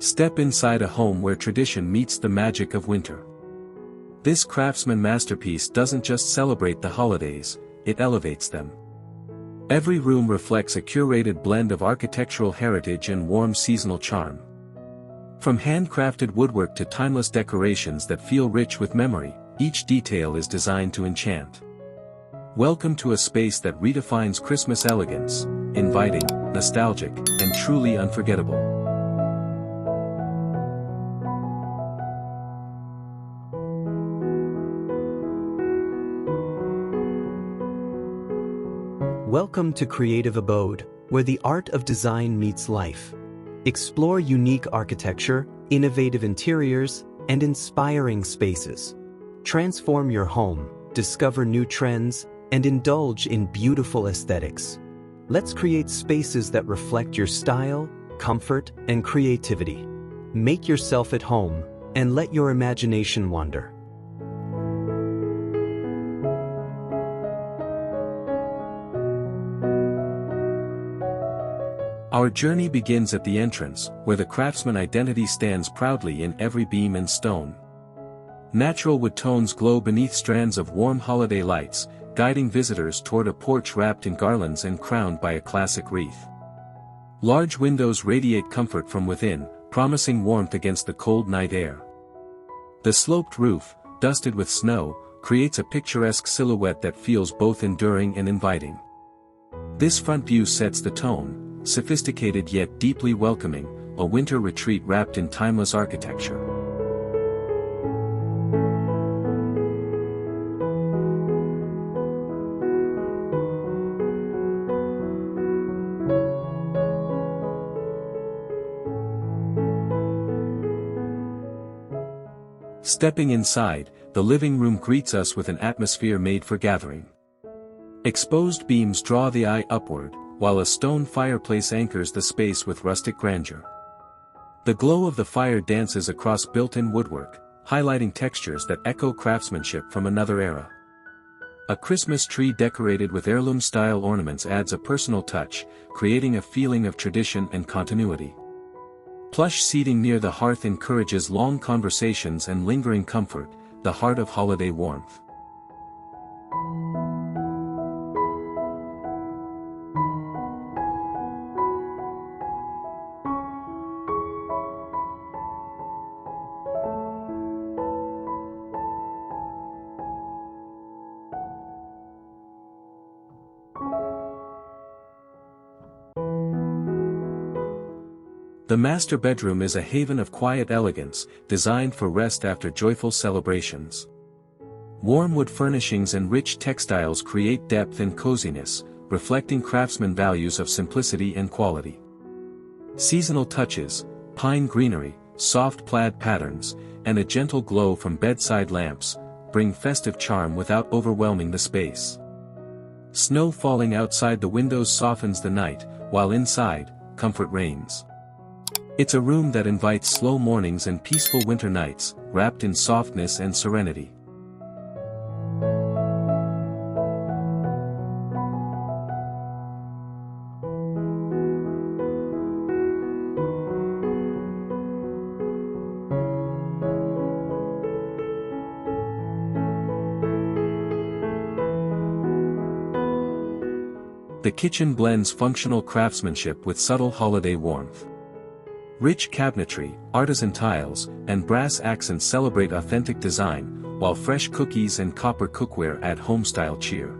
Step inside a home where tradition meets the magic of winter. This craftsman masterpiece doesn't just celebrate the holidays, it elevates them. Every room reflects a curated blend of architectural heritage and warm seasonal charm. From handcrafted woodwork to timeless decorations that feel rich with memory, each detail is designed to enchant. Welcome to a space that redefines Christmas elegance, inviting, nostalgic, and truly unforgettable. Welcome to Creative Abode, where the art of design meets life. Explore unique architecture, innovative interiors, and inspiring spaces. Transform your home, discover new trends, and indulge in beautiful aesthetics. Let's create spaces that reflect your style, comfort, and creativity. Make yourself at home, and let your imagination wander. Our journey begins at the entrance, where the craftsman identity stands proudly in every beam and stone. Natural wood tones glow beneath strands of warm holiday lights, guiding visitors toward a porch wrapped in garlands and crowned by a classic wreath. Large windows radiate comfort from within, promising warmth against the cold night air. The sloped roof, dusted with snow, creates a picturesque silhouette that feels both enduring and inviting. This front view sets the tone, sophisticated yet deeply welcoming, a winter retreat wrapped in timeless architecture. Stepping inside, the living room greets us with an atmosphere made for gathering. Exposed beams draw the eye upward, while a stone fireplace anchors the space with rustic grandeur. The glow of the fire dances across built-in woodwork, highlighting textures that echo craftsmanship from another era. A Christmas tree decorated with heirloom-style ornaments adds a personal touch, creating a feeling of tradition and continuity. Plush seating near the hearth encourages long conversations and lingering comfort, the heart of holiday warmth. The master bedroom is a haven of quiet elegance, designed for rest after joyful celebrations. Warm wood furnishings and rich textiles create depth and coziness, reflecting craftsman values of simplicity and quality. Seasonal touches, pine greenery, soft plaid patterns, and a gentle glow from bedside lamps, bring festive charm without overwhelming the space. Snow falling outside the windows softens the night, while inside, comfort reigns. It's a room that invites slow mornings and peaceful winter nights, wrapped in softness and serenity. The kitchen blends functional craftsmanship with subtle holiday warmth. Rich cabinetry, artisan tiles, and brass accents celebrate authentic design, while fresh cookies and copper cookware add home-style cheer.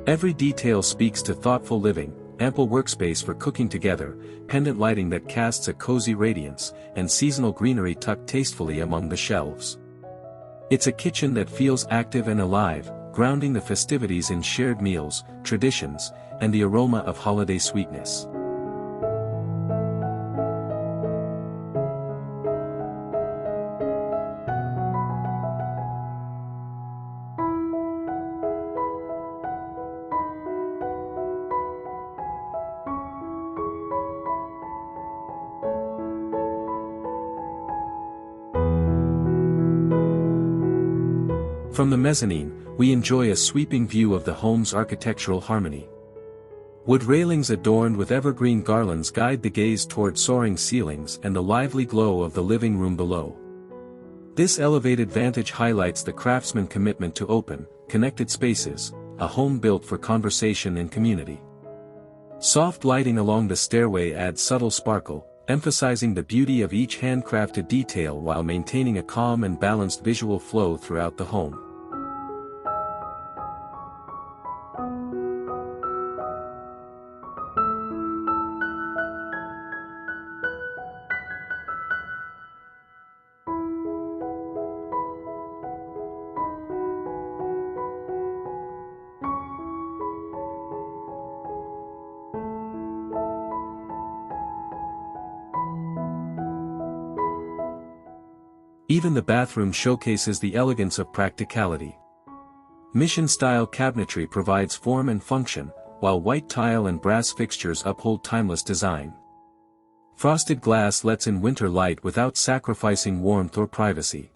Every detail speaks to thoughtful living, ample workspace for cooking together, pendant lighting that casts a cozy radiance, and seasonal greenery tucked tastefully among the shelves. It's a kitchen that feels active and alive, grounding the festivities in shared meals, traditions, and the aroma of holiday sweetness. From the mezzanine, we enjoy a sweeping view of the home's architectural harmony. Wood railings adorned with evergreen garlands guide the gaze toward soaring ceilings and the lively glow of the living room below. This elevated vantage highlights the craftsman commitment to open, connected spaces, a home built for conversation and community. Soft lighting along the stairway adds subtle sparkle, emphasizing the beauty of each handcrafted detail while maintaining a calm and balanced visual flow throughout the home. Even the bathroom showcases the elegance of practicality. Mission-style cabinetry provides form and function, while white tile and brass fixtures uphold timeless design. Frosted glass lets in winter light without sacrificing warmth or privacy.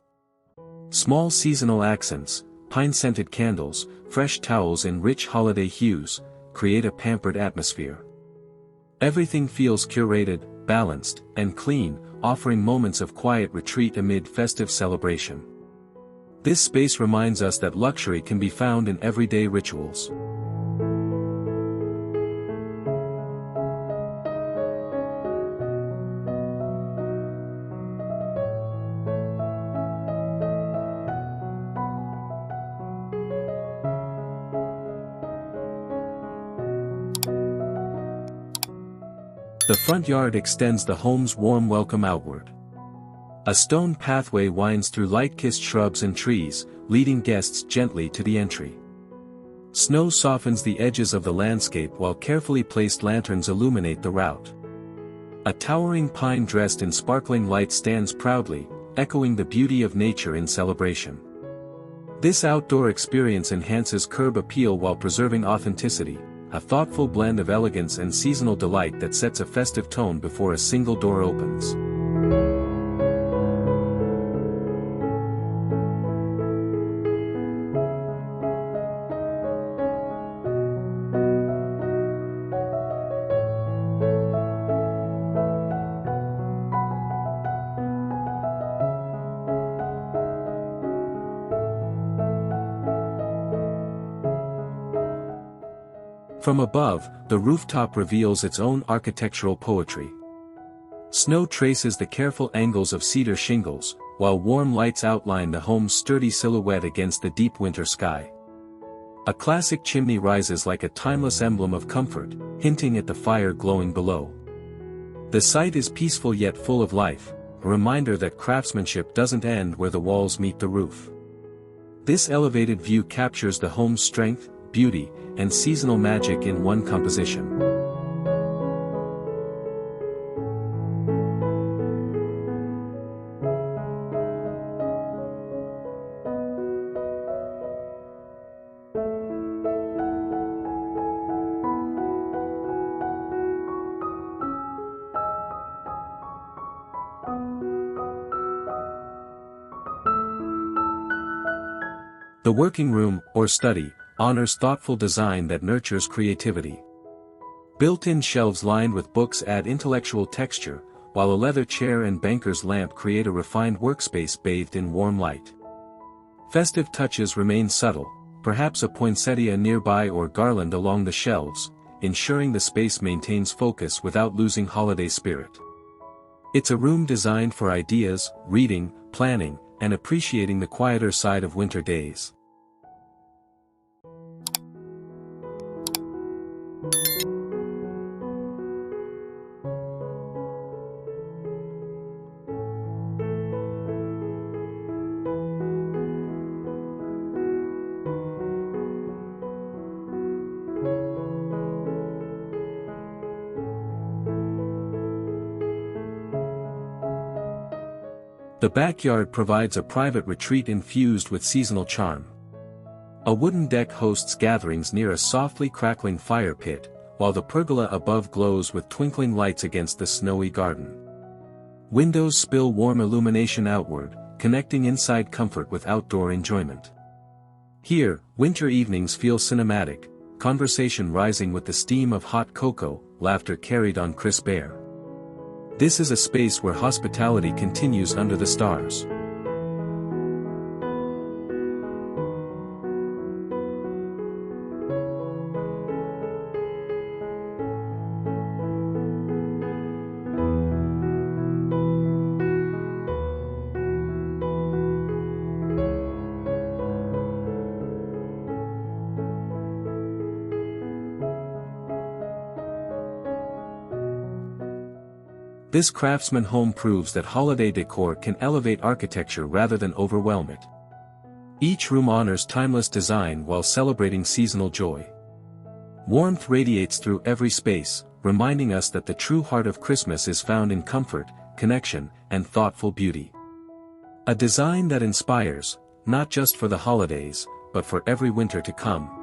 Small seasonal accents, pine-scented candles, fresh towels in rich holiday hues, create a pampered atmosphere. Everything feels curated, balanced, and clean, offering moments of quiet retreat amid festive celebration. This space reminds us that luxury can be found in everyday rituals. The front yard extends the home's warm welcome outward. A stone pathway winds through light-kissed shrubs and trees, leading guests gently to the entry. Snow softens the edges of the landscape while carefully placed lanterns illuminate the route. A towering pine dressed in sparkling light stands proudly, echoing the beauty of nature in celebration. This outdoor experience enhances curb appeal while preserving authenticity, a thoughtful blend of elegance and seasonal delight that sets a festive tone before a single door opens. From above, the rooftop reveals its own architectural poetry. Snow traces the careful angles of cedar shingles, while warm lights outline the home's sturdy silhouette against the deep winter sky. A classic chimney rises like a timeless emblem of comfort, hinting at the fire glowing below. The site is peaceful yet full of life, a reminder that craftsmanship doesn't end where the walls meet the roof. This elevated view captures the home's strength, beauty, and seasonal magic in one composition. The working room, or study, honors thoughtful design that nurtures creativity. Built-in shelves lined with books add intellectual texture, while a leather chair and banker's lamp create a refined workspace bathed in warm light. Festive touches remain subtle, perhaps a poinsettia nearby or garland along the shelves, ensuring the space maintains focus without losing holiday spirit. It's a room designed for ideas, reading, planning, and appreciating the quieter side of winter days. The backyard provides a private retreat infused with seasonal charm. A wooden deck hosts gatherings near a softly crackling fire pit, while the pergola above glows with twinkling lights against the snowy garden. Windows spill warm illumination outward, connecting inside comfort with outdoor enjoyment. Here, winter evenings feel cinematic, conversation rising with the steam of hot cocoa, laughter carried on crisp air. This is a space where hospitality continues under the stars. This Craftsman home proves that holiday decor can elevate architecture rather than overwhelm it. Each room honors timeless design while celebrating seasonal joy. Warmth radiates through every space, reminding us that the true heart of Christmas is found in comfort, connection, and thoughtful beauty. A design that inspires, not just for the holidays, but for every winter to come.